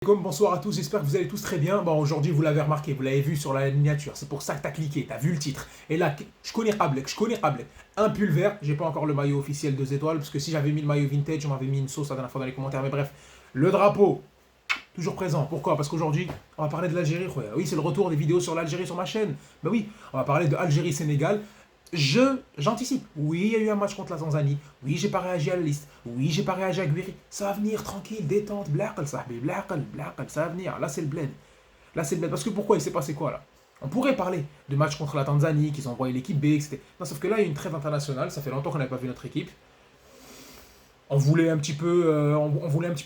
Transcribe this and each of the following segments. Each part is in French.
Comme bonsoir à tous, j'espère que vous allez tous très bien. Bon, aujourd'hui, vous l'avez remarqué, vous l'avez vu sur la miniature, c'est pour ça que t'as cliqué, t'as vu le titre. Et là, je connais Qablek. Un pull vert, j'ai pas encore le maillot officiel 2 étoiles, parce que si j'avais mis le maillot vintage, on m'avait mis une sauce la dernière fois dans les commentaires, mais bref. Le drapeau, toujours présent. Pourquoi? Parce qu'aujourd'hui, on va parler de l'Algérie. Oui, c'est le retour des vidéos sur l'Algérie sur ma chaîne. Ben oui, on va parler de Algérie-Sénégal. J'anticipe. Oui, il y a eu un match contre la Tanzanie. Oui, j'ai pas réagi à la liste. Oui, j'ai pas réagi à Guiri. Ça va venir, tranquille, détente, blaqal, sahbi, blaqal, ça va venir. Là, c'est le bled. Là, c'est le bled. Parce que pourquoi il s'est passé quoi là? On pourrait parler de match contre la Tanzanie, qu'ils ont envoyé l'équipe B, etc. Non, sauf que là, il y a une trêve internationale. Ça fait longtemps qu'on n'avait pas vu notre équipe. On voulait un petit peu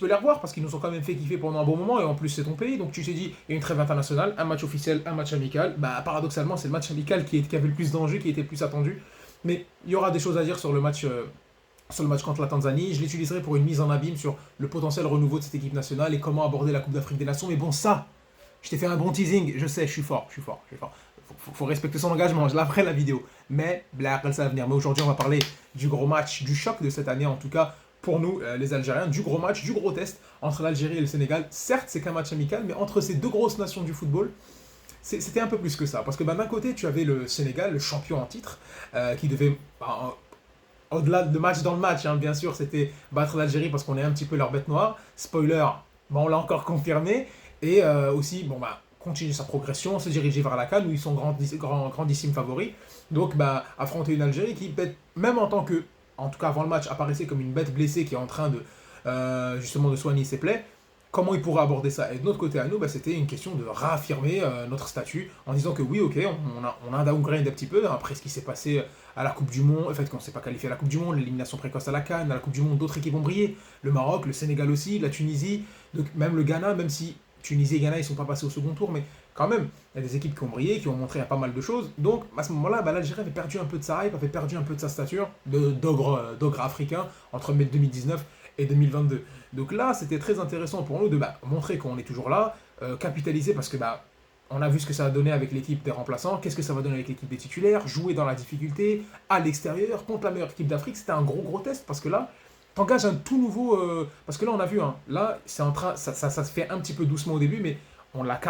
les revoir parce qu'ils nous ont quand même fait kiffer pendant un bon moment et en plus c'est ton pays, donc tu t'es dit il y a une trêve internationale, un match officiel, un match amical. Bah paradoxalement c'est le match amical qui avait le plus d'enjeux, qui était le plus attendu. Mais il y aura des choses à dire sur le match contre la Tanzanie. Je l'utiliserai pour une mise en abîme sur le potentiel renouveau de cette équipe nationale et comment aborder la Coupe d'Afrique des Nations. Mais bon, ça, je t'ai fait un bon teasing, je sais, je suis fort, je suis fort, je suis fort. Faut respecter son engagement, je la ferai la vidéo. Mais blague, ça va venir. Mais aujourd'hui, on va parler du gros match, du choc de cette année, en tout cas pour nous, les Algériens, du gros match, du gros test entre l'Algérie et le Sénégal. Certes, c'est qu'un match amical, mais entre ces deux grosses nations du football, c'était un peu plus que ça. Parce que bah, d'un côté, tu avais le Sénégal, le champion en titre, qui devait, bah, au-delà de match dans le match, hein, bien sûr, c'était battre l'Algérie parce qu'on est un petit peu leur bête noire. Spoiler, bah, on l'a encore confirmé. Et aussi, bon, bah, continuer sa progression, se diriger vers la CAN où ils sont grandissimes favoris. Donc, bah, affronter une Algérie qui, même en tout cas avant le match, apparaissait comme une bête blessée qui est en train de justement de soigner ses plaies. Comment ils pourraient aborder ça? Et de notre côté à nous, bah, c'était une question de réaffirmer notre statut en disant que oui, ok, on a downgrade un petit peu après ce qui s'est passé à la Coupe du Monde, en fait, qu'on ne s'est pas qualifié à la Coupe du Monde, l'élimination précoce à la CAN, à la Coupe du Monde, d'autres équipes ont brillé. Le Maroc, le Sénégal aussi, la Tunisie, donc même le Ghana, même si Tunisie et Ghana, ils ne sont pas passés au second tour, mais quand même, il y a des équipes qui ont brillé, qui ont montré pas mal de choses. Donc, à ce moment-là, bah, l'Algérie avait perdu un peu de sa hype, avait perdu un peu de sa stature d'ogre africain entre mai 2019 et 2022. Donc là, c'était très intéressant pour nous de montrer qu'on est toujours là, capitaliser parce que on a vu ce que ça a donné avec l'équipe des remplaçants, qu'est-ce que ça va donner avec l'équipe des titulaires, jouer dans la difficulté, à l'extérieur, contre la meilleure équipe d'Afrique. C'était un gros test parce que là, t'engages un tout nouveau. Parce que là, on a vu, hein, là, c'est en train, ça se fait un petit peu doucement au début, mais on l'a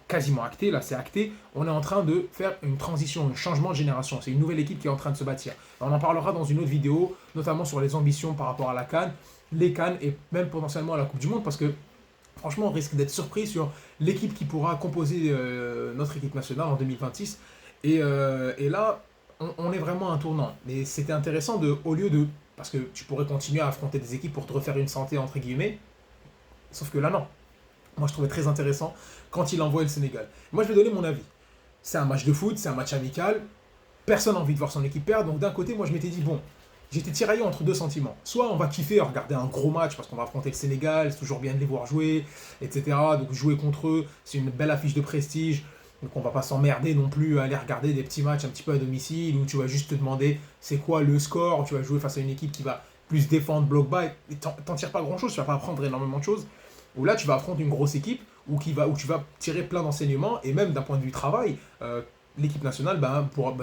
quasiment acté, là c'est acté, on est en train de faire une transition, un changement de génération. C'est une nouvelle équipe qui est en train de se bâtir. On en parlera dans une autre vidéo, notamment sur les ambitions par rapport à la CAN, les CAN et même potentiellement à la Coupe du Monde, parce que franchement, on risque d'être surpris sur l'équipe qui pourra composer notre équipe nationale en 2026. Et là, on est vraiment à un tournant. Mais c'était intéressant au lieu de. Parce que tu pourrais continuer à affronter des équipes pour te refaire une santé, entre guillemets. Sauf que là, non. Moi, je trouvais très intéressant quand il envoie le Sénégal. Moi, je vais donner mon avis. C'est un match de foot, c'est un match amical. Personne n'a envie de voir son équipe perdre. Donc, d'un côté, moi, je m'étais dit, bon, j'étais tiraillé entre deux sentiments. Soit on va kiffer à regarder un gros match parce qu'on va affronter le Sénégal, c'est toujours bien de les voir jouer, etc. Donc jouer contre eux, c'est une belle affiche de prestige. Donc on va pas s'emmerder non plus à aller regarder des petits matchs un petit peu à domicile où tu vas juste te demander c'est quoi le score, tu vas jouer face à une équipe qui va plus défendre, bloc bas, et t'en tires pas grand chose, tu vas pas apprendre énormément de choses. Ou là tu vas affronter une grosse équipe où tu vas tirer plein d'enseignements et même d'un point de vue travail, l'équipe nationale,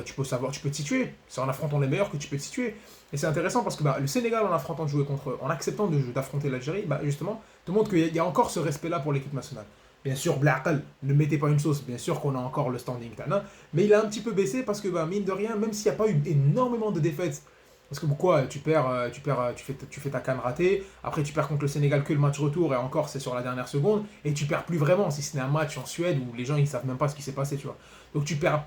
tu peux savoir, tu peux te situer. C'est en affrontant les meilleurs que tu peux te situer. Et c'est intéressant parce que le Sénégal, en affrontant de jouer contre eux, en acceptant d'affronter l'Algérie, justement, te montre qu'il y a encore ce respect-là pour l'équipe nationale. Bien sûr, Blaqal, ne mettez pas une sauce, bien sûr qu'on a encore le standing Tana, mais il a un petit peu baissé parce que, mine de rien, même s'il n'y a pas eu énormément de défaites, parce que pourquoi tu fais ta canne ratée, après tu perds contre le Sénégal que le match retour, et encore c'est sur la dernière seconde, et tu perds plus vraiment, si ce n'est un match en Suède où les gens ils savent même pas ce qui s'est passé, tu vois. Donc tu perds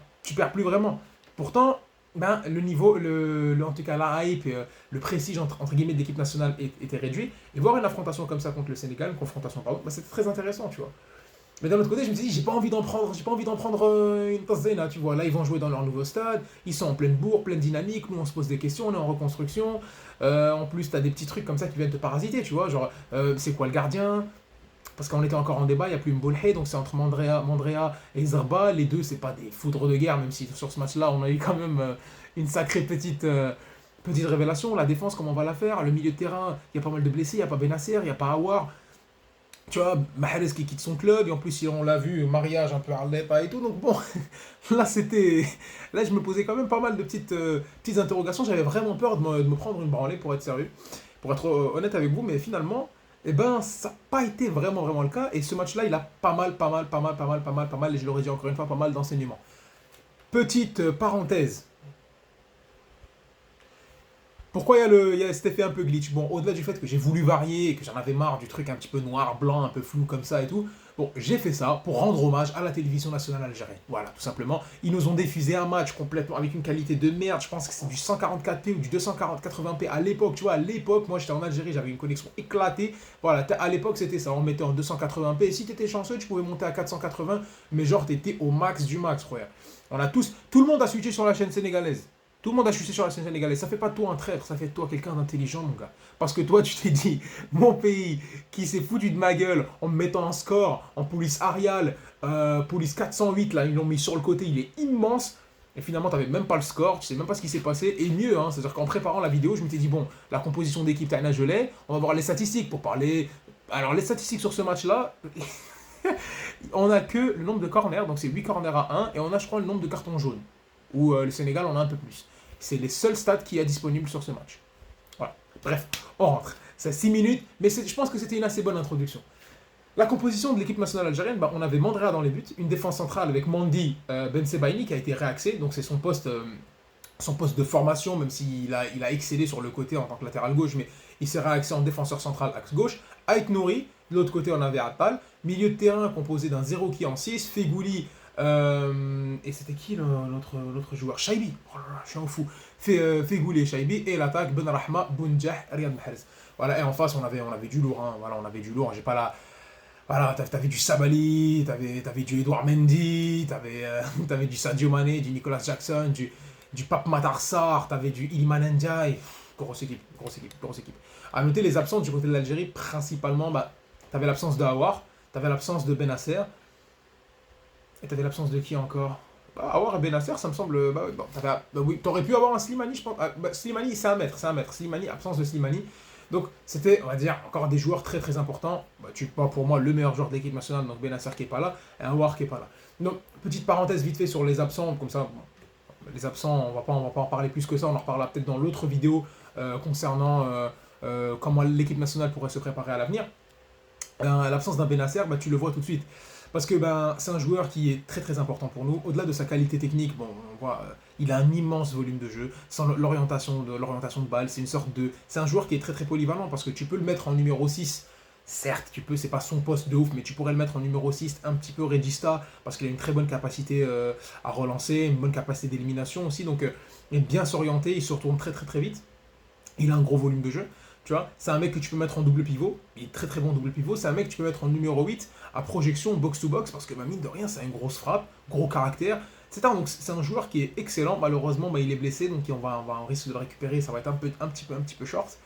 plus vraiment. Pourtant, le niveau, en tout cas la hype et le prestige entre guillemets de l'équipe nationale était réduit, et voir une affrontation comme ça contre le Sénégal, une confrontation pardon, c'était très intéressant, tu vois. Mais d'un autre côté, je me suis dit, j'ai pas envie d'en prendre une tasse d'Aina, tu vois. Là, ils vont jouer dans leur nouveau stade, ils sont en pleine bourre, pleine dynamique. Nous, on se pose des questions, on est en reconstruction. En plus, t'as des petits trucs comme ça qui viennent te parasiter, tu vois. Genre, c'est quoi le gardien? Parce qu'on était encore en débat, il n'y a plus Mbolhe, donc c'est entre Mandrea et Zerba. Les deux, c'est pas des foudres de guerre, même si sur ce match-là, on a eu quand même une sacrée petite révélation. La défense, comment on va la faire? Le milieu de terrain, il y a pas mal de blessés, il n'y a pas Benasser, il n'y a pas Awar. Tu vois, Mahrez qui quitte son club, et en plus, on l'a vu, mariage un peu à l'EPA et tout. Donc bon, là, c'était. Là, je me posais quand même pas mal de petites interrogations. J'avais vraiment peur de me prendre une branlée, pour être sérieux, pour être honnête avec vous, mais finalement, Eh ben, ça n'a pas été vraiment le cas. Et ce match-là, il a pas mal, et je l'aurais dit encore une fois, pas mal d'enseignements. Petite parenthèse. Pourquoi il y a cet effet un peu glitch? Bon, au-delà du fait que j'ai voulu varier et que j'en avais marre du truc un petit peu noir, blanc, un peu flou comme ça et tout, bon, j'ai fait ça pour rendre hommage à la télévision nationale algérienne. Voilà, tout simplement. Ils nous ont diffusé un match complètement avec une qualité de merde. Je pense que c'est du 144p ou du 280p à l'époque. Tu vois, à l'époque, moi j'étais en Algérie, j'avais une connexion éclatée. Voilà, à l'époque c'était ça. On mettait en 280p. Et si t'étais chanceux, tu pouvais monter à 480, mais genre t'étais au max du max, frère. On a tous, tout le monde a switché sur la chaîne sénégalaise. Tout le monde a chuté sur la scène sénégalaise. Ça fait pas de toi un traître, ça fait de toi quelqu'un d'intelligent, mon gars. Parce que toi, tu t'es dit, mon pays qui s'est foutu de ma gueule en me mettant un score en police Arial, police 408, là, ils l'ont mis sur le côté, il est immense. Et finalement, tu n'avais même pas le score, tu sais même pas ce qui s'est passé. Et mieux, hein, c'est-à-dire qu'en préparant la vidéo, je m'étais dit, bon, la composition d'équipe, Taina, je l'ai. On va voir les statistiques pour parler. Alors, les statistiques sur ce match-là, on a que le nombre de corners, donc c'est 8 corners à 1, et on a, je crois, le nombre de cartons jaunes. Où le Sénégal en a un peu plus. C'est les seuls stats qu'il y a disponibles sur ce match. Voilà. Bref, on rentre. C'est 6 minutes, mais je pense que c'était une assez bonne introduction. La composition de l'équipe nationale algérienne, bah, on avait Mandrea dans les buts, une défense centrale avec Mandi Ben Sebaini qui a été réaxé, donc c'est son poste de formation, même s'il il a excellé sur le côté en tant que latéral gauche, mais il s'est réaxé en défenseur central axe gauche. Aït Nouri, de l'autre côté on avait Attal, milieu de terrain composé d'un Zerouki en 6, Fegouli, et c'était qui l'autre joueur? Shaibi, oh là là, je suis un fou. Fegouli et Shaibi, et l'attaque Benrahma, Bounjah, Riyad Mahrez. Voilà, et en face on avait du lourd, hein. Voilà, on avait du lourd, j'ai pas la... Voilà, t'avais du Sabali, t'avais du Edouard Mendy, t'avais du Sadio Mané, du Nicolas Jackson, du Pape Matar Sarr, t'avais du Iliman Ndiaye. Grosse équipe, grosse équipe, grosse équipe. À noter les absents du côté de l'Algérie, principalement, bah, t'avais l'absence de Aouar, t'avais l'absence de Benasser, et t'avais l'absence de qui encore? Bah, Aouar et Benasser, ça me semble. Bah, bon, oui, t'aurais pu avoir un Slimani, je pense. Ah, bah, Slimani, c'est un mètre, c'est un mètre. Slimani, absence de Slimani. Donc, c'était, on va dire, encore des joueurs très très importants. Bah, tu pas pour moi le meilleur joueur de l'équipe nationale, donc Benasser qui est pas là, et Aouar qui est pas là. Donc, petite parenthèse vite fait sur les absents, comme ça, bon, les absents, on va pas en parler plus que ça, on en reparlera peut-être dans l'autre vidéo concernant comment l'équipe nationale pourrait se préparer à l'avenir. L'absence d'un Benasser, bah, tu le vois tout de suite. Parce que ben, c'est un joueur qui est très très important pour nous. Au-delà de sa qualité technique, bon, on voit, il a un immense volume de jeu. Sans l'orientation de balle, c'est une sorte de. C'est un joueur qui est très très polyvalent parce que tu peux le mettre en numéro 6. Certes, tu peux, c'est pas son poste de ouf, mais tu pourrais le mettre en numéro 6, un petit peu regista, parce qu'il a une très bonne capacité à relancer, une bonne capacité d'élimination aussi. Donc, il est bien s'orienter, il se retourne très très très vite. Il a un gros volume de jeu. Tu vois, c'est un mec que tu peux mettre en double pivot. Il est très très bon double pivot. C'est un mec que tu peux mettre en numéro 8 à projection box-to-box parce que, bah, mine de rien, c'est une grosse frappe, gros caractère, etc. Donc, c'est un joueur qui est excellent. Malheureusement, bah, il est blessé, donc on risque de le récupérer. Ça va être un petit peu short.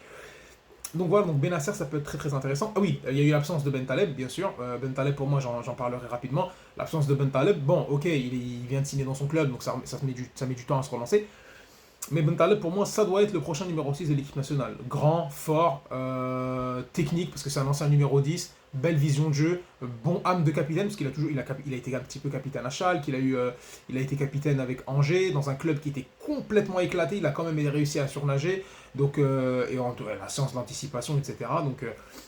Donc voilà, donc Benasser, ça peut être très très intéressant. Ah oui, il y a eu l'absence de Ben Taleb, bien sûr. Ben Taleb, pour moi, j'en parlerai rapidement. L'absence de Ben Taleb, bon, ok, il vient de signer dans son club, donc ça met du temps à se relancer. Mais Bentaleb, pour moi, ça doit être le prochain numéro 6 de l'équipe nationale. Grand, fort, technique, parce que c'est un ancien numéro 10, belle vision de jeu, bon âme de capitaine, parce qu'il a toujours, il a été un petit peu capitaine à Schalke, il a été capitaine avec Angers, dans un club qui était complètement éclaté, il a quand même réussi à surnager, donc, la science de l'anticipation, etc.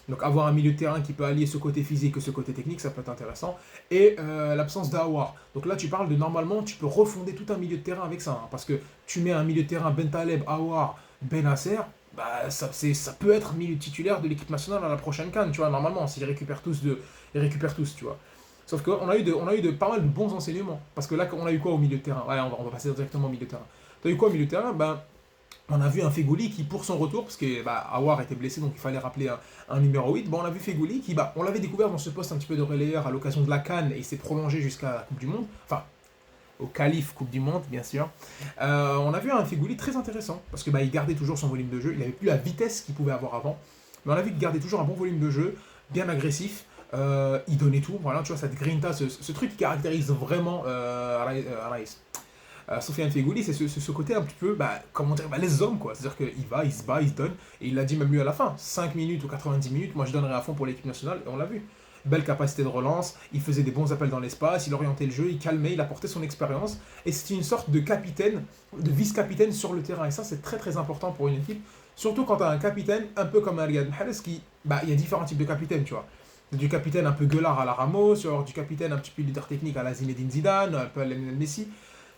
Donc avoir un milieu de terrain qui peut allier ce côté physique et ce côté technique, ça peut être intéressant. Et l'absence d'Aouar. Donc là, tu parles de normalement, tu peux refonder tout un milieu de terrain avec ça, hein, parce que tu mets un milieu de terrain Bentaleb, Aouar, Benasser, bah, ça peut être milieu titulaire de l'équipe nationale à la prochaine CAN, tu vois, normalement, s'ils récupèrent tous, ils récupèrent tous, tu vois. Sauf qu'on a eu de pas mal de bons enseignements. Parce que là, on a eu quoi au milieu de terrain? Ouais, on va passer directement au milieu de terrain. Tu as eu quoi au milieu de terrain? Ben, on a vu un Fegouli qui, pour son retour, parce que bah, Aouar était blessé, donc il fallait rappeler un numéro 8, bon, on a vu Fegouli qui, bah, on l'avait découvert dans ce poste un petit peu de relayeur à l'occasion de la CAN et il s'est prolongé jusqu'à la Coupe du Monde. Enfin, au qualif Coupe du Monde, bien sûr. On a vu un Fegouli très intéressant, parce que bah, il gardait toujours son volume de jeu, il n'avait plus la vitesse qu'il pouvait avoir avant, mais on a vu qu'il gardait toujours un bon volume de jeu, bien agressif, il donnait tout, voilà, tu vois, cette grinta, ce truc qui caractérise vraiment Araïs. Sofiane Fegouli, c'est ce côté un petit peu, bah, comment dire, bah, les hommes, quoi. C'est-à-dire qu'il va, il se bat, il se donne, et il l'a dit même lui à la fin, 5 minutes ou 90 minutes, moi je donnerai à fond pour l'équipe nationale, et on l'a vu. Belle capacité de relance, il faisait des bons appels dans l'espace, il orientait le jeu, il calmait, il apportait son expérience, et c'était une sorte de capitaine, de vice-capitaine sur le terrain, et ça c'est très très important pour une équipe, surtout quand tu as un capitaine, un peu comme Riyad Mahrez, qui bah, il y a différents types de capitaines, tu vois. Du capitaine un peu gueulard à la Ramos, genre du capitaine un petit peu leader technique à la Zinedine Zidane, un peu à la Messi.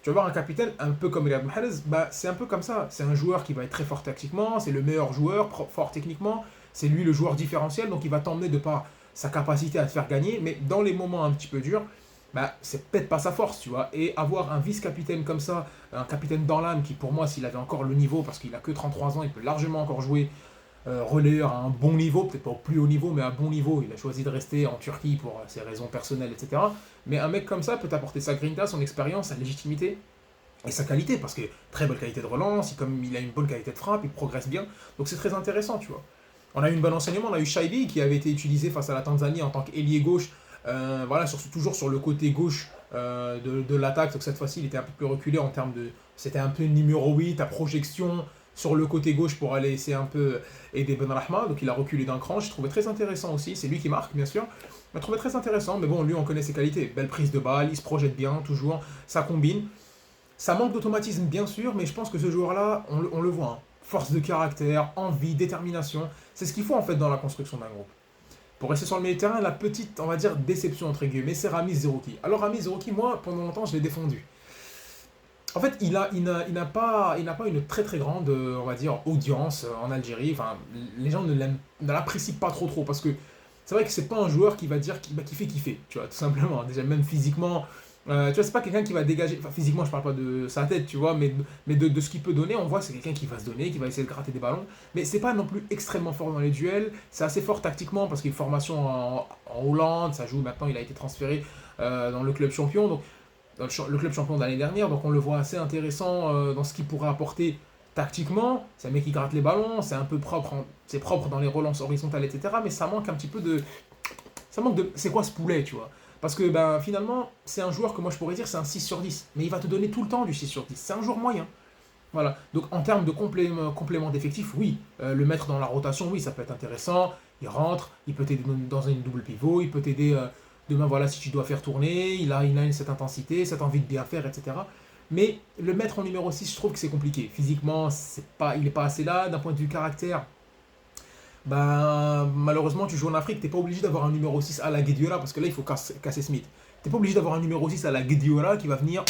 Tu vas voir un capitaine un peu comme Riyad Mahrez, bah, c'est un peu comme ça. C'est un joueur qui va être très fort tactiquement, c'est le meilleur joueur, fort techniquement, c'est lui le joueur différentiel, donc il va t'emmener de par sa capacité à te faire gagner, mais dans les moments un petit peu durs, bah, c'est peut-être pas sa force, tu vois. Et avoir un vice-capitaine comme ça, un capitaine dans l'âme qui, pour moi, s'il avait encore le niveau, parce qu'il a que 33 ans, il peut largement encore jouer relayeur à un bon niveau, peut-être pas au plus haut niveau, mais à un bon niveau. Il a choisi de rester en Turquie pour ses raisons personnelles, etc. Mais un mec comme ça peut t'apporter sa grinta, son expérience, sa légitimité et sa qualité, parce que très bonne qualité de relance, comme il a une bonne qualité de frappe, il progresse bien. Donc c'est très intéressant, tu vois. On a eu une bonne enseignement, on a eu Shaibi qui avait été utilisé face à la Tanzanie en tant qu'ailier gauche, voilà, toujours sur le côté gauche de l'attaque, donc cette fois-ci il était un peu plus reculé en termes de... C'était un peu numéro 8 à projection, sur le côté gauche pour aller essayer un peu aider Benrahma, donc il a reculé d'un cran, je trouvais très intéressant aussi, c'est lui qui marque bien sûr, je trouvais très intéressant, mais bon, lui on connaît ses qualités, belle prise de balle, il se projette bien, toujours, ça combine, ça manque d'automatisme bien sûr, mais je pense que ce joueur-là, on le voit, hein. Force de caractère, envie, détermination, c'est ce qu'il faut en fait dans la construction d'un groupe. Pour rester sur le milieu de terrain, la petite, on va dire, déception entre guillemets, c'est Ramiz Zerouki. Alors Ramiz Zerouki, moi, pendant longtemps, je l'ai défendu. En fait, il n'a pas une très très grande, on va dire, audience en Algérie. Enfin, les gens ne l'apprécient pas trop parce que c'est vrai que c'est pas un joueur qui va dire qui fait kiffer, tu vois, tout simplement. Déjà, même physiquement, tu vois, c'est pas quelqu'un qui va dégager. Enfin, physiquement, je parle pas de sa tête, tu vois, mais de ce qu'il peut donner, on voit que c'est quelqu'un qui va se donner, qui va essayer de gratter des ballons. Mais c'est pas non plus extrêmement fort dans les duels. C'est assez fort tactiquement parce qu'il a une formation en Hollande, ça joue maintenant, il a été transféré dans le club champion. Donc, dans le club champion de l'année dernière, donc on le voit assez intéressant dans ce qu'il pourrait apporter tactiquement. C'est un mec qui gratte les ballons, c'est un peu propre, c'est propre dans les relances horizontales, etc. Mais ça manque un petit peu de. Ça manque de. C'est quoi ce poulet, tu vois? Parce que ben, finalement, c'est un joueur que moi je pourrais dire c'est un 6 sur 10. Mais il va te donner tout le temps du 6 sur 10. C'est un joueur moyen. Voilà. Donc en termes de complément d'effectif, oui. Le mettre dans la rotation, oui, ça peut être intéressant. Il rentre, il peut t'aider dans une double pivot, il peut t'aider demain, voilà, si tu dois faire tourner, il a cette intensité, cette envie de bien faire, etc. Mais le mettre en numéro 6, je trouve que c'est compliqué. Physiquement, il n'est pas assez là. D'un point de vue caractère, ben, malheureusement, tu joues en Afrique, tu n'es pas obligé d'avoir un numéro 6 à la Guedioura, parce que là, il faut casser Smith. Tu n'es pas obligé d'avoir un numéro 6 à la Guedioura qui va venir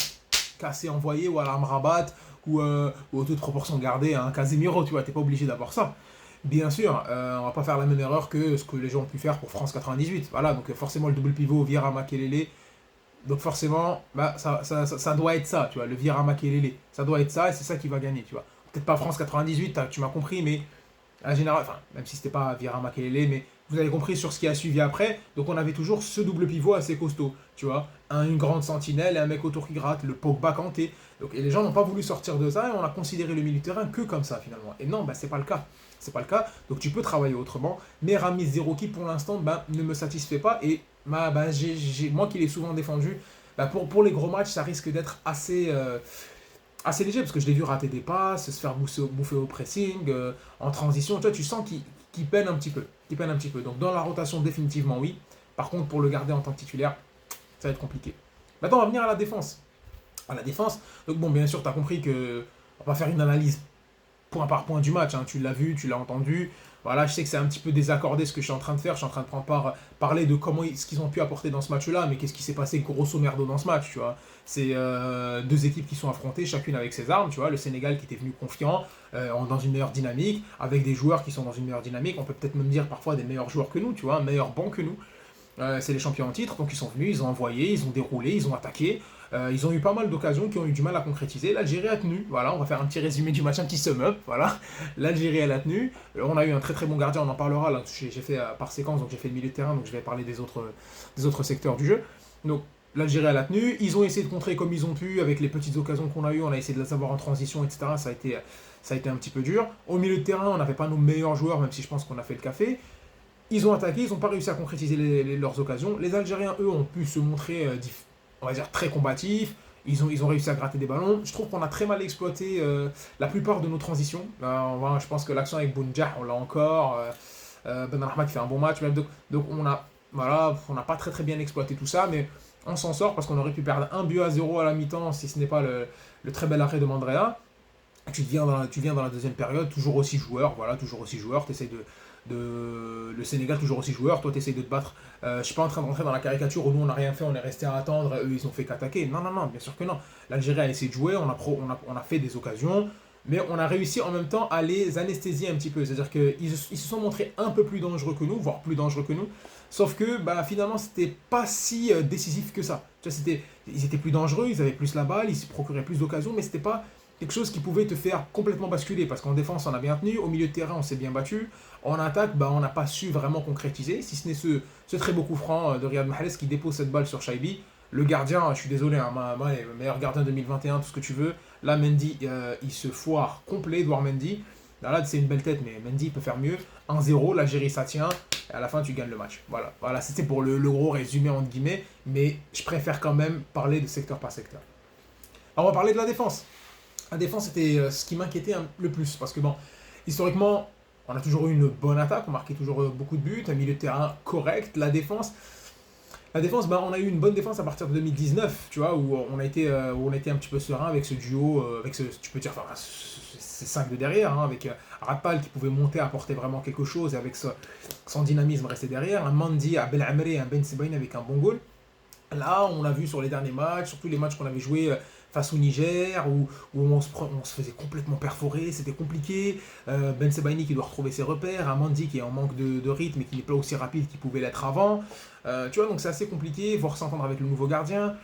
casser, envoyer, ou à l'Amrabat, ou à toute proportion gardée à un Casemiro, tu vois, tu n'es pas obligé d'avoir ça. Bien sûr, on va pas faire la même erreur que ce que les gens ont pu faire pour France 98. Voilà, donc forcément le double pivot Vieira Makelele. Donc forcément, bah, ça doit être ça, tu vois, le Vieira Makelele. Ça doit être ça et c'est ça qui va gagner, tu vois. Peut-être pas France 98, tu m'as compris, mais en général, enfin, même si c'était pas Vieira Makelele, mais vous avez compris sur ce qui a suivi après. Donc on avait toujours ce double pivot assez costaud, tu vois. Une grande sentinelle et un mec autour qui gratte, le Pogba Kanté. Donc, et les gens n'ont pas voulu sortir de ça et on a considéré le milieu de terrain que comme ça finalement. Et non, bah, c'est pas le cas. C'est pas le cas, donc tu peux travailler autrement. Mais Ramiz Zerouki pour l'instant bah, ne me satisfait pas et bah, moi qui l'ai souvent défendu, bah, pour les gros matchs ça risque d'être assez léger parce que je l'ai vu rater des passes, se faire bouffer au pressing, en transition, tu sens qu'il peine un petit peu. Donc dans la rotation définitivement oui, par contre pour le garder en tant que titulaire, ça va être compliqué. Maintenant on va venir à la défense. Donc bon bien sûr tu as compris que on va faire une analyse point par point du match, hein. Tu l'as vu, tu l'as entendu. Voilà, je sais que c'est un petit peu désaccordé ce que je suis en train de faire. Je suis en train de parler de ce qu'ils ont pu apporter dans ce match-là, mais qu'est-ce qui s'est passé grosso merdo dans ce match, tu vois. C'est deux équipes qui sont affrontées, chacune avec ses armes, tu vois. Le Sénégal qui était venu confiant, dans une meilleure dynamique, avec des joueurs qui sont dans une meilleure dynamique. On peut peut-être même dire parfois des meilleurs joueurs que nous, tu vois, un meilleur banc que nous. C'est les champions en titre, donc ils sont venus, ils ont envoyé, ils ont déroulé, ils ont attaqué. Ils ont eu pas mal d'occasions qui ont eu du mal à concrétiser. L'Algérie a tenu, voilà, on va faire un petit résumé du match, un petit sum-up, voilà. L'Algérie elle a tenu. On a eu un très très bon gardien, on en parlera, là, j'ai fait par séquence, donc j'ai fait le milieu de terrain, donc je vais parler des autres secteurs du jeu. Donc l'Algérie elle a tenu, ils ont essayé de contrer comme ils ont pu, avec les petites occasions qu'on a eues, on a essayé de les avoir en transition, etc. Ça a été un petit peu dur. Au milieu de terrain, on n'avait pas nos meilleurs joueurs, même si je pense qu'on a fait le café. Ils ont attaqué, ils n'ont pas réussi à concrétiser leurs occasions. Les Algériens, eux, ont pu se montrer, on va dire, très combatifs. Ils ont réussi à gratter des ballons. Je trouve qu'on a très mal exploité la plupart de nos transitions. Je pense que l'action avec Bounjah, on l'a encore. Ben Rahma qui fait un bon match. Donc on n'a pas très très bien exploité tout ça, mais on s'en sort parce qu'on aurait pu perdre 1-0 à la mi-temps si ce n'est pas le très bel arrêt de Mandrea. Tu viens dans la deuxième période, toujours aussi joueur, tu essaies le Sénégal, toujours aussi joueur. Toi, tu essayes de te battre. Je suis pas en train de rentrer dans la caricature où nous, on n'a rien fait, on est resté à attendre. Eux, ils ont fait qu'attaquer. Non, non, non, bien sûr que non. L'Algérie a essayé de jouer, on a fait des occasions. Mais on a réussi en même temps à les anesthésier un petit peu. C'est-à-dire qu'ils se sont montrés un peu plus dangereux que nous, voire plus dangereux que nous. Sauf que bah, finalement, c'était pas si décisif que ça. Tu vois, ils étaient plus dangereux, ils avaient plus la balle, ils se procuraient plus d'occasions, mais c'était pas quelque chose qui pouvait te faire complètement basculer. Parce qu'en défense, on a bien tenu, au milieu de terrain, on s'est bien battu. En attaque, bah, on n'a pas su vraiment concrétiser, si ce n'est ce très beau coup franc de Riyad Mahrez qui dépose cette balle sur Shaibi. Le gardien, je suis désolé, hein, le meilleur gardien 2021, tout ce que tu veux. Là, Mendy, il se foire complet, Edouard Mendy. Là, c'est une belle tête, mais Mendy peut faire mieux. 1-0, l'Algérie, ça tient. Et à la fin, tu gagnes le match. Voilà, c'était pour le gros résumé, entre guillemets. Mais je préfère quand même parler de secteur par secteur. Alors, on va parler de la défense. La défense, c'était ce qui m'inquiétait le plus. Parce que, bon, historiquement, on a toujours eu une bonne attaque. On marquait toujours beaucoup de buts. Un milieu de terrain correct. La défense, bah, on a eu une bonne défense à partir de 2019, tu vois, où on a été un petit peu serein avec ce duo, tu peux dire, enfin, ces 5 de derrière, hein, avec Rapal qui pouvait monter, apporter vraiment quelque chose, et avec son dynamisme rester derrière, un Mandi, un Belhamri et un Ben Sebaini avec un bon goal. Là, on l'a vu sur les derniers matchs, surtout les matchs qu'on avait joués face au Niger, où on se faisait complètement perforer, c'était compliqué. Ben Sebaini qui doit retrouver ses repères, un Mandi qui est en manque de rythme et qui n'est pas aussi rapide qu'il pouvait l'être avant. Tu vois, donc c'est assez compliqué, voir s'entendre avec le nouveau gardien.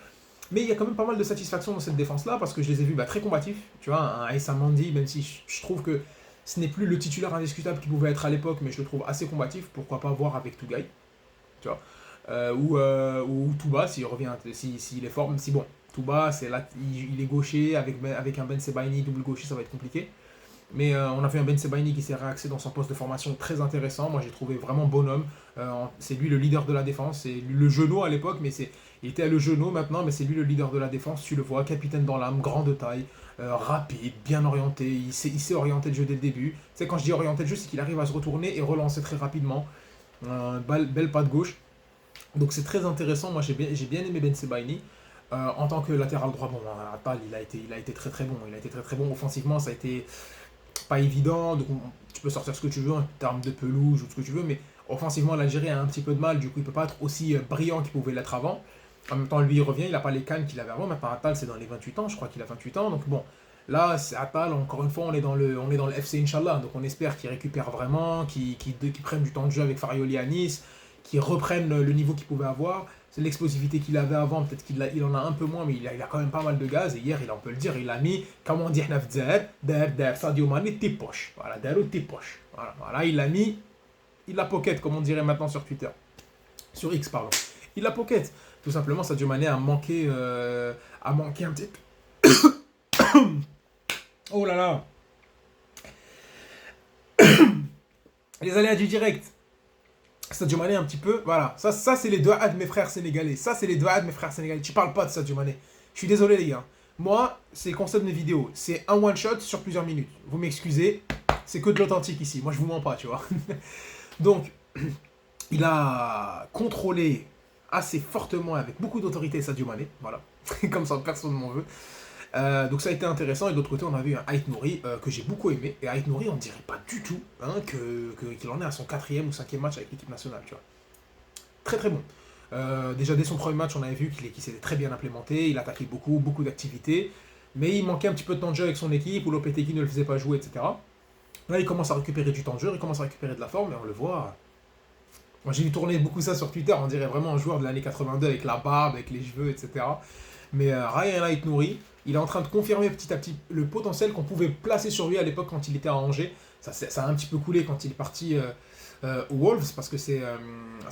Mais il y a quand même pas mal de satisfaction dans cette défense-là, parce que je les ai vus très combatifs. Tu vois, un Aïssa Mandi, même si je trouve que ce n'est plus le titulaire indiscutable qu'il pouvait être à l'époque, mais je le trouve assez combatif. Pourquoi pas voir avec Tougaï, tu vois. Ou Touba, s'il revient, s'il est fort, même si bon, Touba, là, il est gaucher, avec un Ben Sebaini double gaucher, ça va être compliqué. Mais on a vu un Ben Sebaini qui s'est réaxé dans son poste de formation très intéressant. Moi, j'ai trouvé vraiment bonhomme. C'est lui le leader de la défense. C'est le genou à l'époque, mais il était le genou maintenant, mais c'est lui le leader de la défense. Tu le vois, capitaine dans l'âme, grand de taille, rapide, bien orienté. Il sait orienter le jeu dès le début. Tu sais, quand je dis orienter le jeu, c'est qu'il arrive à se retourner et relancer très rapidement. Belle patte gauche. Donc c'est très intéressant. Moi, j'ai bien aimé Ben Sebaini. En tant que latéral droit, bon, Attal, il a été très très bon. Il a été très très bon offensivement. Ça a été pas évident, donc tu peux sortir ce que tu veux en termes de pelouse ou ce que tu veux, mais offensivement l'Algérie a un petit peu de mal, du coup il peut pas être aussi brillant qu'il pouvait l'être avant. En même temps lui il revient, il n'a pas les cannes qu'il avait avant, maintenant Attal c'est dans les 28 ans, je crois qu'il a 28 ans, donc bon, là c'est Attal, encore une fois on est dans le FC Inch'Allah, donc on espère qu'il récupère vraiment, qu'il prenne du temps de jeu avec Farioli à Nice, qu'il reprenne le niveau qu'il pouvait avoir. C'est l'explosivité qu'il avait avant, peut-être il en a un peu moins, mais il a quand même pas mal de gaz. Et hier, on peut le dire, il a mis, comme on dit, Sadio Mane, tes poches. Voilà, tes poches. Voilà, il l'a mis, il l'a pocket, comme on dirait maintenant sur Twitter. Sur X, pardon. Il l'a pocket. Tout simplement, Sadio Mane a manqué un petit peu. Oh là là. Les aléas du direct. Sadio Mané un petit peu, voilà, ça c'est les doigts de mes frères sénégalais, tu parles pas de Sadio Mané, je suis désolé les gars, moi c'est le concept de mes vidéos, c'est un one shot sur plusieurs minutes, vous m'excusez, c'est que de l'authentique ici, moi je vous mens pas tu vois, donc il a contrôlé assez fortement avec beaucoup d'autorité Sadio Mané, voilà, comme ça personne ne m'en veut. Donc ça a été intéressant, et de l'autre côté on a vu un Ait Nouri que j'ai beaucoup aimé, et Ait Nouri on dirait pas du tout qu'il en est à son 4e ou 5e match avec l'équipe nationale, tu vois. Très très bon. Déjà dès son premier match on avait vu qu'il s'était très bien implémenté, il attaquait beaucoup d'activités, mais il manquait un petit peu de temps de jeu avec son équipe, où Lopetegui ne le faisait pas jouer, etc. Là il commence à récupérer du temps de jeu, il commence à récupérer de la forme, et on le voit. Moi j'ai vu tourner beaucoup ça sur Twitter, on dirait vraiment un joueur de l'année 82 avec la barbe, avec les cheveux, etc. Mais Ryan Ait Nouri, il est en train de confirmer petit à petit le potentiel qu'on pouvait placer sur lui à l'époque quand il était à Angers. Ça a un petit peu coulé quand il est parti aux Wolves, parce que c'est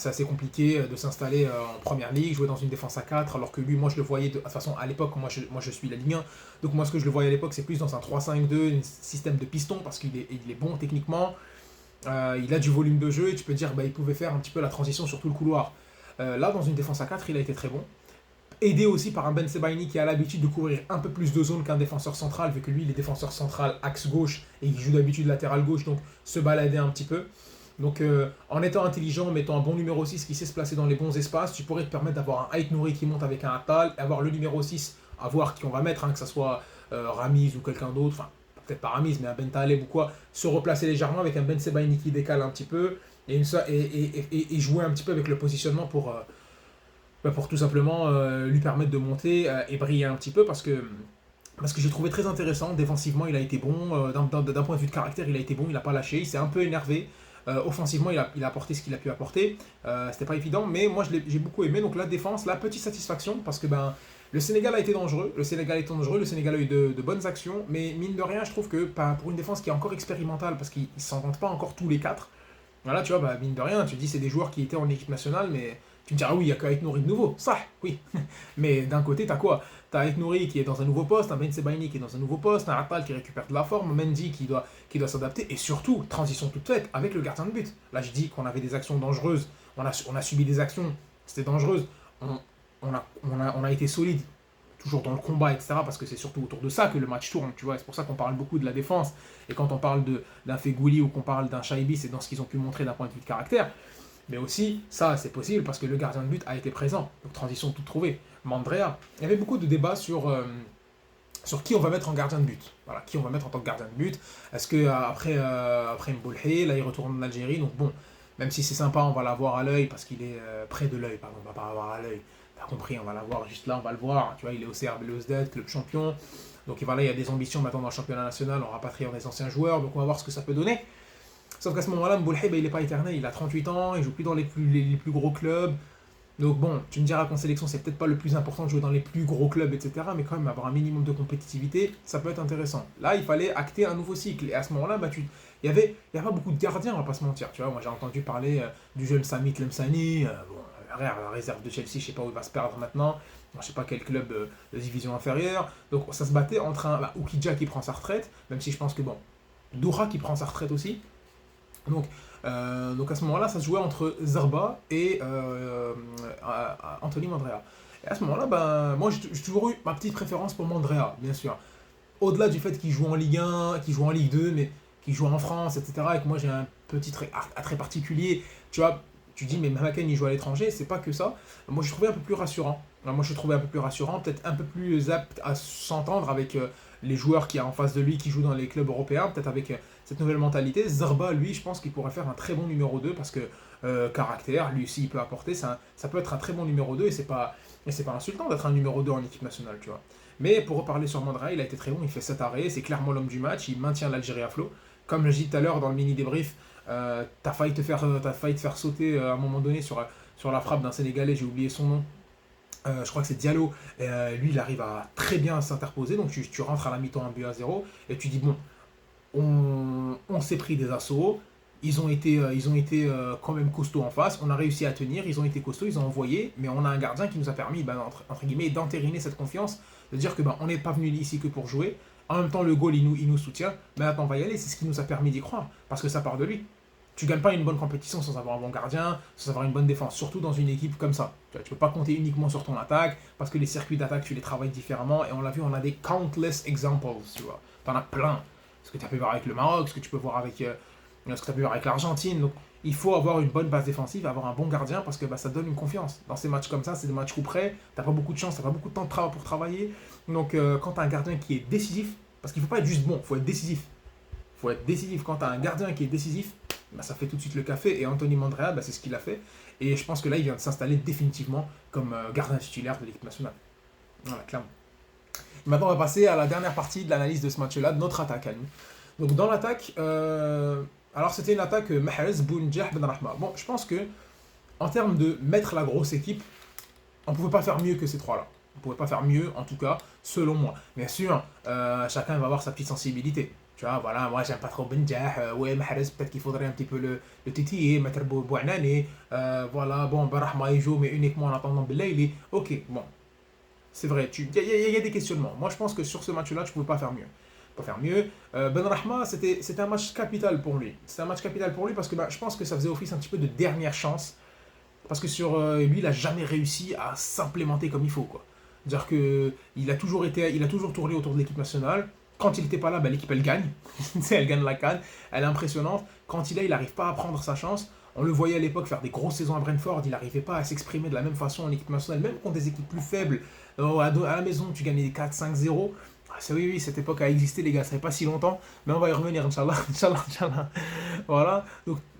assez compliqué de s'installer en première ligue, jouer dans une défense à 4, alors que lui, moi je le voyais, de toute façon à l'époque, moi je suis la Ligue 1, donc moi ce que je le voyais à l'époque c'est plus dans un 3-5-2, un système de piston, parce qu'il est bon techniquement, il a du volume de jeu, et tu peux dire il pouvait faire un petit peu la transition sur tout le couloir. Là, dans une défense à 4, il a été très bon. Aidé aussi par un Ben Sebaini qui a l'habitude de couvrir un peu plus de zones qu'un défenseur central, vu que lui il est défenseur central axe gauche et il joue d'habitude latéral gauche, donc se balader un petit peu. Donc en étant intelligent, en mettant un bon numéro 6 qui sait se placer dans les bons espaces, tu pourrais te permettre d'avoir un Ait Nouri qui monte avec un Attal, et avoir le numéro 6, à voir qui on va mettre, que ce soit Ramiz ou quelqu'un d'autre, enfin peut-être pas Ramiz, mais un Ben Taleb ou quoi, se replacer légèrement avec un Ben Sebaini qui décale un petit peu et jouer un petit peu avec le positionnement pour tout simplement lui permettre de monter et briller un petit peu parce que j'ai trouvé très intéressant. Défensivement, il a été bon. D'un point de vue de caractère, il a été bon. Il n'a pas lâché. Il s'est un peu énervé. Offensivement, il a apporté ce qu'il a pu apporter. C'était pas évident, mais moi, j'ai beaucoup aimé. Donc, la défense, la petite satisfaction parce que le Sénégal a été dangereux. Le Sénégal a eu de bonnes actions. Mais mine de rien, je trouve que pour une défense qui est encore expérimentale, parce qu'ils ne s'en vantent pas encore tous les quatre, voilà, tu vois, mine de rien, tu te dis c'est des joueurs qui étaient en équipe nationale, mais tu me diras, oui, il y a qu'Aït Nouri de nouveau. Ça, oui. Mais d'un côté, t'as quoi? T'as Aït Nouri qui est dans un nouveau poste, un Ben Sebaini qui est dans un nouveau poste, un Atal qui récupère de la forme, Mendy qui doit s'adapter, et surtout, transition toute faite avec le gardien de but. Là, je dis qu'on avait des actions dangereuses, on a subi des actions, c'était dangereuse, on a été solide, toujours dans le combat, etc. Parce que c'est surtout autour de ça que le match tourne, tu vois. C'est pour ça qu'on parle beaucoup de la défense. Et quand on parle d'un Fegouli ou qu'on parle d'un Shaibi, c'est dans ce qu'ils ont pu montrer d'un point de vue de caractère. Mais aussi, ça, c'est possible parce que le gardien de but a été présent. Donc, transition toute trouvée. Mandrea, il y avait beaucoup de débats sur qui on va mettre en gardien de but. Voilà, qui on va mettre en tant que gardien de but. Est-ce que après Mboulhe, là, il retourne en Algérie. Donc, bon, même si c'est sympa, on va l'avoir à l'œil parce qu'il est près de l'œil. Pardon, on va pas l'avoir à l'œil. T'as compris, on va l'avoir juste là, on va le voir. Tu vois, il est au CR Belouizdad, club champion. Donc, voilà, il y a des ambitions maintenant dans le championnat national en rapatriant des anciens joueurs. Donc, on va voir ce que ça peut donner. Sauf qu'à ce moment-là, Mboulhe, il n'est pas éternel, il a 38 ans, il joue plus dans les plus gros clubs. Donc bon, tu me diras qu'en sélection, c'est peut-être pas le plus important de jouer dans les plus gros clubs, etc. Mais quand même, avoir un minimum de compétitivité, ça peut être intéressant. Là, il fallait acter un nouveau cycle. Et à ce moment-là, il y avait pas beaucoup de gardiens, on va pas se mentir. Tu vois, moi j'ai entendu parler du jeune Samit Lemsani. La réserve de Chelsea, je sais pas où il va se perdre maintenant. Je sais pas quel club de division inférieure. Donc ça se battait entre un Oukidja qui prend sa retraite, même si je pense que bon, Doura qui prend sa retraite aussi. Donc à ce moment-là, ça se jouait entre Zarba et Anthony Mandrea. Et à ce moment-là, moi j'ai toujours eu ma petite préférence pour Mandrea, bien sûr. Au-delà du fait qu'il joue en Ligue 1, qu'il joue en Ligue 2, mais qu'il joue en France, etc. Et que moi j'ai un petit attrait particulier. Tu vois, tu dis, mais Mamaken il joue à l'étranger, c'est pas que ça. Moi je trouvais un peu plus rassurant. Moi je trouvais un peu plus rassurant, peut-être un peu plus apte à s'entendre avec les joueurs qui y a en face de lui qui jouent dans les clubs européens, peut-être avec cette nouvelle mentalité. Zarba, lui, je pense qu'il pourrait faire un très bon numéro 2 parce que caractère, lui aussi, il peut apporter. Ça peut être un très bon numéro 2 et c'est pas insultant d'être un numéro 2 en équipe nationale, tu vois. Mais pour reparler sur Mandrea, il a été très bon, il fait 7 arrêts, c'est clairement l'homme du match, il maintient l'Algérie à flot. Comme je dis tout à l'heure dans le mini débrief, t'as failli te faire sauter à un moment donné sur la frappe d'un Sénégalais, j'ai oublié son nom. Je crois que c'est Diallo. Lui, il arrive à très bien s'interposer. Donc, tu rentres à la mi-temps 1-0 et tu dis bon, on s'est pris des assauts. Ils ont été quand même costauds en face. On a réussi à tenir. Ils ont été costauds. Ils ont envoyé. Mais on a un gardien qui nous a permis, entre guillemets, d'entériner cette confiance. De dire que on n'est pas venu ici que pour jouer. En même temps, le goal, il nous soutient. Mais attends, on va y aller. C'est ce qui nous a permis d'y croire. Parce que ça part de lui. Tu gagnes pas une bonne compétition sans avoir un bon gardien, sans avoir une bonne défense, surtout dans une équipe comme ça. Tu peux pas compter uniquement sur ton attaque, parce que les circuits d'attaque, tu les travailles différemment, et on l'a vu, on a des countless examples, tu vois. T'en as plein. Ce que tu as pu voir avec le Maroc, ce que tu peux voir avec l'Argentine. Donc, il faut avoir une bonne base défensive, avoir un bon gardien, parce que ça donne une confiance. Dans ces matchs comme ça, c'est des matchs coup près, t'as pas beaucoup de chance, t'as pas beaucoup de temps pour travailler. Donc, quand t'as un gardien qui est décisif, parce qu'il faut pas être juste bon, il faut être décisif. Faut être décisif. Quand tu as un gardien qui est décisif, ça fait tout de suite le café. Et Anthony Mandrea, c'est ce qu'il a fait. Et je pense que là, il vient de s'installer définitivement comme gardien titulaire de l'équipe nationale. Voilà, clairement. Maintenant, on va passer à la dernière partie de l'analyse de ce match-là, de notre attaque à nous. Donc, dans l'attaque, alors c'était une attaque Mahrez, Bounjah, Benrahma. Bon, je pense que en termes de mettre la grosse équipe, on ne pouvait pas faire mieux que ces trois-là. On ne pouvait pas faire mieux, en tout cas, selon moi. Bien sûr, chacun va avoir sa petite sensibilité. Tu vois, voilà, moi j'aime pas trop Benjah, ouais, Mahrez, peut-être qu'il faudrait un petit peu le titiller, mettre Bouanani, voilà, bon, Benrahma il joue, mais uniquement en attendant Belaïli. Ok, bon, c'est vrai, il y a des questionnements. Moi je pense que sur ce match-là, tu ne pouvais pas faire mieux. Pas faire mieux. Benrahma, c'était un match capital pour lui. C'était un match capital pour lui parce que je pense que ça faisait office un petit peu de dernière chance. Parce que sur lui, il n'a jamais réussi à s'implémenter comme il faut, quoi. C'est-à-dire qu'il a toujours tourné autour de l'équipe nationale. Quand il n'était pas là, l'équipe elle gagne. Elle gagne la CAN. Elle est impressionnante. Quand il n'arrive pas à prendre sa chance. On le voyait à l'époque faire des grosses saisons à Brentford. Il n'arrivait pas à s'exprimer de la même façon en équipe nationale, même contre des équipes plus faibles. À la maison, tu gagnais 4-5-0. Ah, oui, oui, cette époque a existé, les gars, ça fait pas si longtemps, mais on va y revenir, Inch'Allah, Inch'Allah, Inch'Allah. Voilà,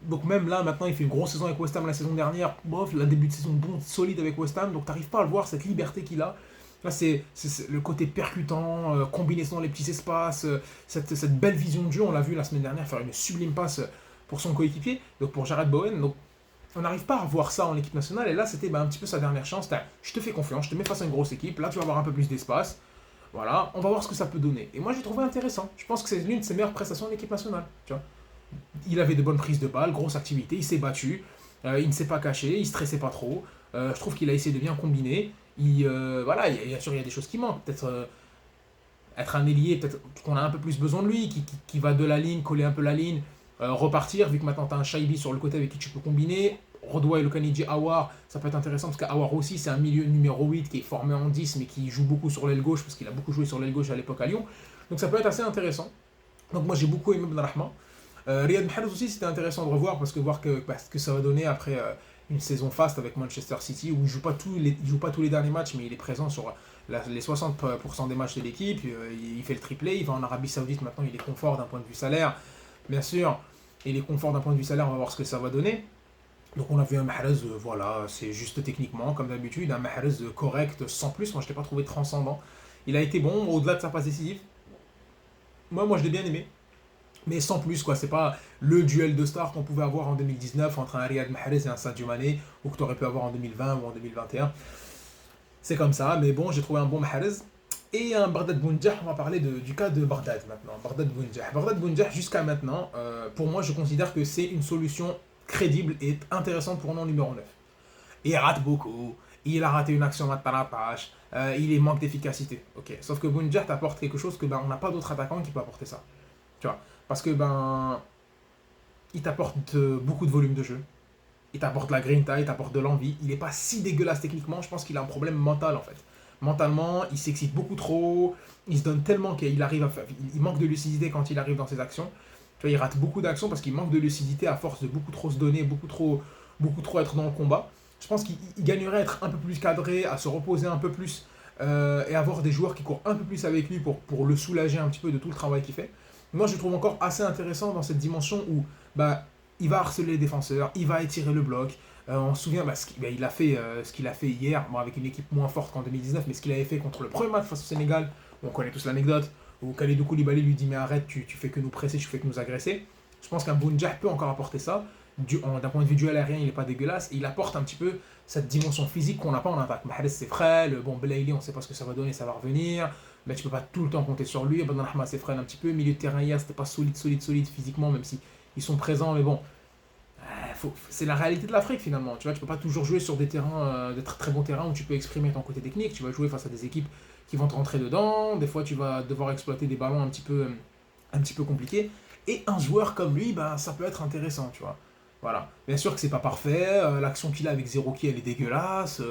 donc même là, maintenant, il fait une grosse saison avec West Ham la saison dernière, bof, la début de saison bon, solide avec West Ham, donc t'arrives pas à le voir, cette liberté qu'il a. Là, c'est le côté percutant, combinaison dans les petits espaces, cette belle vision de jeu, on l'a vu la semaine dernière faire une sublime passe pour son coéquipier, donc pour Jared Bowen, donc on n'arrive pas à voir ça en équipe nationale, et là, c'était un petit peu sa dernière chance. Je te fais confiance, je te mets face à une grosse équipe, là, tu vas avoir un peu plus d'espace. Voilà, on va voir ce que ça peut donner. Et moi, j'ai trouvé intéressant. Je pense que c'est l'une de ses meilleures prestations en équipe nationale. Tu vois. Il avait de bonnes prises de balles, grosse activité, il s'est battu, il ne s'est pas caché, il stressait pas trop. Je trouve qu'il a essayé de bien combiner. Voilà, bien sûr, il y a des choses qui manquent. Peut-être être un ailier, peut-être qu'on a un peu plus besoin de lui, qui va de la ligne, coller un peu la ligne, repartir, vu que maintenant tu as un Shaibi sur le côté avec qui tu peux combiner. Rodwa et le Kaniji Awar, ça peut être intéressant parce qu'Awar aussi, c'est un milieu numéro 8 qui est formé en 10 mais qui joue beaucoup sur l'aile gauche parce qu'il a beaucoup joué sur l'aile gauche à l'époque à Lyon. Donc ça peut être assez intéressant. Donc moi j'ai beaucoup aimé Ben Rahma. Riyad Mahrez aussi, c'était intéressant de revoir parce que voir ce que ça va donner après une saison faste avec Manchester City où il joue pas tous les derniers matchs mais il est présent sur les 60% des matchs de l'équipe. Il fait le triplé, il va en Arabie Saoudite maintenant, il est confort d'un point de vue salaire. Bien sûr, il est confort d'un point de vue salaire, on va voir ce que ça va donner. Donc on a vu un Mahrez, voilà, c'est juste techniquement, comme d'habitude, un Mahrez correct, sans plus. Moi, je ne l'ai pas trouvé transcendant. Il a été bon, au-delà de sa passe décisive. Moi, je l'ai bien aimé. Mais sans plus, quoi. C'est pas le duel de stars qu'on pouvait avoir en 2019 entre un Riyad Mahrez et un Sadio Mané, ou que tu aurais pu avoir en 2020 ou en 2021. C'est comme ça, mais bon, j'ai trouvé un bon Mahrez. Et un Bardad Bounjah, on va parler du cas de Bardad maintenant. Bardad Bounjah. Bardad Bounjah, jusqu'à maintenant, pour moi, je considère que c'est une solution crédible et intéressante pour nous en numéro 9. Il rate beaucoup, il a raté une action de rattrapage, il manque d'efficacité. Ok. Sauf que Bounjah t'apporte quelque chose que on n'a pas d'autre attaquant qui peut apporter ça. Tu vois. Parce que il t'apporte beaucoup de volume de jeu. Il t'apporte la grinta, il t'apporte de l'envie. Il n'est pas si dégueulasse techniquement, je pense qu'il a un problème mental en fait. Mentalement, il s'excite beaucoup trop, il se donne tellement qu'il arrive à faire. Il manque de lucidité quand il arrive dans ses actions. Tu vois, il rate beaucoup d'actions parce qu'il manque de lucidité à force de beaucoup trop se donner, beaucoup trop être dans le combat. Je pense qu'il gagnerait à être un peu plus cadré, à se reposer un peu plus et avoir des joueurs qui courent un peu plus avec lui pour le soulager un petit peu de tout le travail qu'il fait. Moi, je le trouve encore assez intéressant dans cette dimension où il va harceler les défenseurs, il va étirer le bloc. On se souvient ce qu'il a fait hier, avec une équipe moins forte qu'en 2019, mais ce qu'il avait fait contre le premier match face au Sénégal, où on connaît tous l'anecdote, où Kalidou Koulibaly lui dit mais arrête, tu fais que nous presser, tu fais que nous agresser. Je pense qu'un Bounjah peut encore apporter ça. D'un point de vue duel aérien, il n'est pas dégueulasse. Et il apporte un petit peu cette dimension physique qu'on n'a pas en attaque. Mahrez c'est frêle, bon Belaïli on ne sait pas ce que ça va donner, ça va revenir. Mais tu peux pas tout le temps compter sur lui. Ben Rahma c'est frêle un petit peu. Milieu de terrain hier, c'était pas solide physiquement, même si ils sont présents, mais bon. C'est la réalité de l'Afrique finalement. Tu vois, tu peux pas toujours jouer sur des terrains, des très bons terrains où tu peux exprimer ton côté technique. Tu vas jouer face à des équipes qui vont te rentrer dedans. Des fois, tu vas devoir exploiter des ballons un petit peu compliqués. Et un joueur comme lui, ça peut être intéressant, tu vois. Voilà. Bien sûr que c'est pas parfait. L'action qu'il a avec Zerouki, elle est dégueulasse.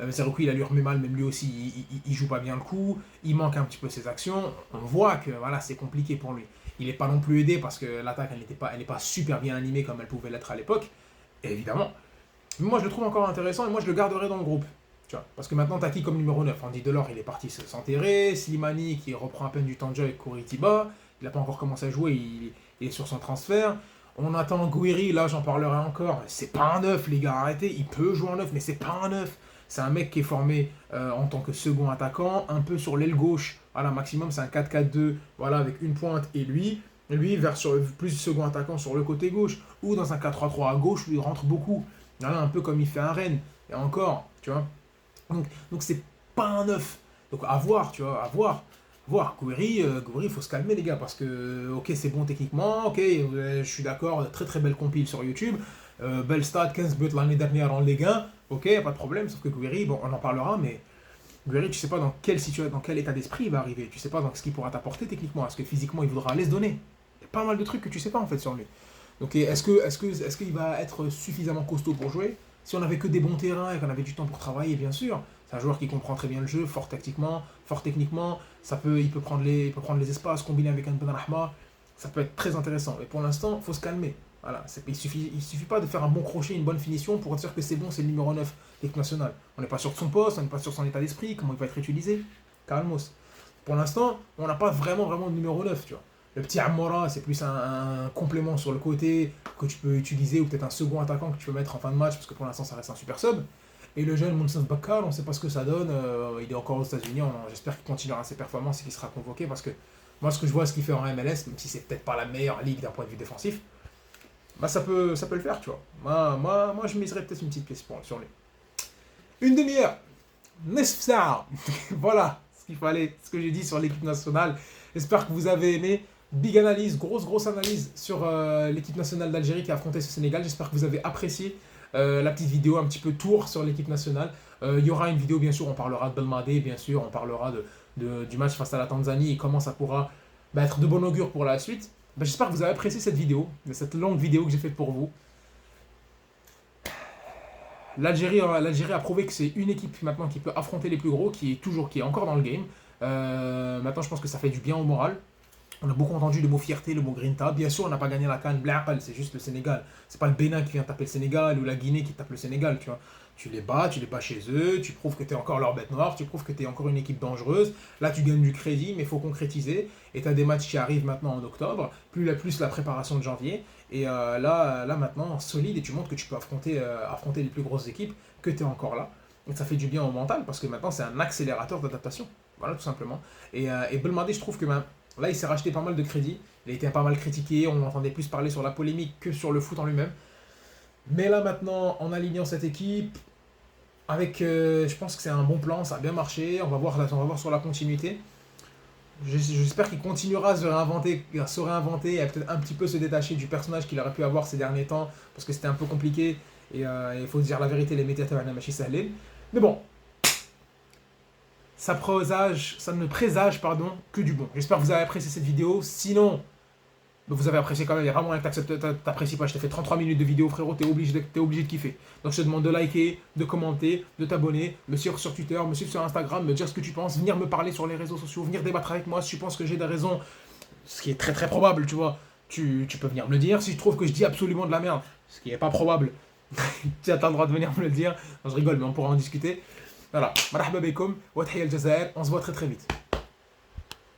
Zerouki, il a lui remet mal, même lui aussi, il joue pas bien le coup. Il manque un petit peu ses actions. On voit que voilà, c'est compliqué pour lui. Il n'est pas non plus aidé parce que l'attaque, elle n'est pas super bien animée comme elle pouvait l'être à l'époque, évidemment. Mais moi, je le trouve encore intéressant et moi, je le garderai dans le groupe. Tu vois, parce que maintenant, t'as qui comme numéro 9? Andy Delors, il est parti s'enterrer. Slimani, qui reprend à peine du temps de jeu avec Kouritiba. Il n'a pas encore commencé à jouer, il est sur son transfert. On attend Gouiri, là, j'en parlerai encore. C'est pas un 9, les gars, arrêtez. Il peut jouer en 9, mais c'est pas un 9. C'est un mec qui est formé en tant que second attaquant, un peu sur l'aile gauche. Voilà, maximum, c'est un 4-4-2, voilà, avec une pointe et lui plus second attaquant sur le côté gauche, ou dans un 4-3-3 à gauche, lui, il rentre beaucoup. Voilà, un peu comme il fait un Rennes. Et encore, tu vois. Donc c'est pas un 9. Donc à voir, tu vois, à voir. Gouiri, il faut se calmer les gars, parce que, ok, c'est bon techniquement, ok, je suis d'accord, très très belle compile sur YouTube, belle stat, 15 buts l'année dernière en Ligue 1, ok, pas de problème, sauf que Gouiri, bon, on en parlera, mais Gouiri, tu sais pas dans quelle situation, dans quel état d'esprit il va arriver, tu sais pas dans ce qu'il pourra t'apporter techniquement, est-ce que physiquement il voudra aller se donner. Il y a pas mal de trucs que tu sais pas en fait sur lui. Donc est-ce qu'il va être suffisamment costaud pour jouer? Si on avait que des bons terrains et qu'on avait du temps pour travailler, bien sûr. C'est un joueur qui comprend très bien le jeu, fort tactiquement, fort techniquement. Il peut prendre les espaces, combiner avec un Ben Rahma. Ça peut être très intéressant. Mais pour l'instant, il faut se calmer. Voilà, il suffit pas de faire un bon crochet, une bonne finition pour dire que c'est bon, c'est le numéro 9 l'équipe nationale. On n'est pas sûr de son poste, on n'est pas sûr de son état d'esprit, comment il va être utilisé. Calmos. Pour l'instant, on n'a pas vraiment de numéro 9, tu vois. Le petit Amora, c'est plus un complément sur le côté que tu peux utiliser, ou peut-être un second attaquant que tu peux mettre en fin de match, parce que pour l'instant, ça reste un super sub. Et le jeune Moussa Bakar, on ne sait pas ce que ça donne. Il est encore aux États-Unis. J'espère qu'il continuera ses performances et qu'il sera convoqué, parce que moi, ce que je vois, ce qu'il fait en MLS, même si c'est peut-être pas la meilleure ligue d'un point de vue défensif, bah ça peut le faire, tu vois. Moi je miserais peut-être une petite pièce sur lui. Une demi-heure. Nesfsa. Voilà ce qu'il fallait, ce que j'ai dit sur l'équipe nationale. J'espère que vous avez aimé. Big analyse, grosse analyse sur l'équipe nationale d'Algérie qui a affronté ce Sénégal. J'espère que vous avez apprécié la petite vidéo, un petit peu tour sur l'équipe nationale. Il y aura une vidéo, bien sûr, on parlera de Belmadé, bien sûr, on parlera du match face à la Tanzanie et comment ça pourra être de bon augure pour la suite. J'espère que vous avez apprécié cette vidéo, cette longue vidéo que j'ai faite pour vous. L'Algérie a prouvé que c'est une équipe maintenant qui peut affronter les plus gros, qui est encore dans le game. Maintenant, je pense que ça fait du bien au moral. On a beaucoup entendu le mot fierté, le mot grinta. Bien sûr, on n'a pas gagné la CAN, c'est juste le Sénégal. C'est pas le Bénin qui vient taper le Sénégal ou la Guinée qui tape le Sénégal, tu vois. Tu les bats chez eux, tu prouves que tu es encore leur bête noire, tu prouves que tu es encore une équipe dangereuse. Là, tu gagnes du crédit, mais il faut concrétiser. Et tu as des matchs qui arrivent maintenant en octobre, plus la préparation de janvier. Et là, maintenant, solide, et tu montres que tu peux affronter les plus grosses équipes, que tu es encore là. Et ça fait du bien au mental, parce que maintenant, c'est un accélérateur d'adaptation. Voilà, tout simplement. Et Belmadi, je trouve que là, il s'est racheté pas mal de crédit. Il a été pas mal critiqué, on entendait plus parler sur la polémique que sur le foot en lui-même. Mais là, maintenant, en alignant cette équipe, je pense que c'est un bon plan, ça a bien marché. On va voir sur la continuité. J'espère qu'il continuera à se réinventer et à peut-être un petit peu se détacher du personnage qu'il aurait pu avoir ces derniers temps, parce que c'était un peu compliqué. Et il faut dire la vérité, les médiateurs mais bon, ça ne présage que du bon. J'espère que vous avez apprécié cette vidéo. Sinon, vous avez apprécié quand même. Il y a vraiment rien que t'apprécies pas. Je t'ai fait 33 minutes de vidéo, frérot. T'es obligé de kiffer. Donc je te demande de liker, de commenter, de t'abonner, me suivre sur Twitter, me suivre sur Instagram, me dire ce que tu penses, venir me parler sur les réseaux sociaux, venir débattre avec moi si tu penses que j'ai des raisons, ce qui est très probable, tu vois. Tu peux venir me le dire. Si je trouve que je dis absolument de la merde, ce qui n'est pas probable, tu as le droit de venir me le dire. Non, je rigole, mais on pourra en discuter. Voilà, marhaba bekoum, wa tahiyya al Jazair, on se voit très vite.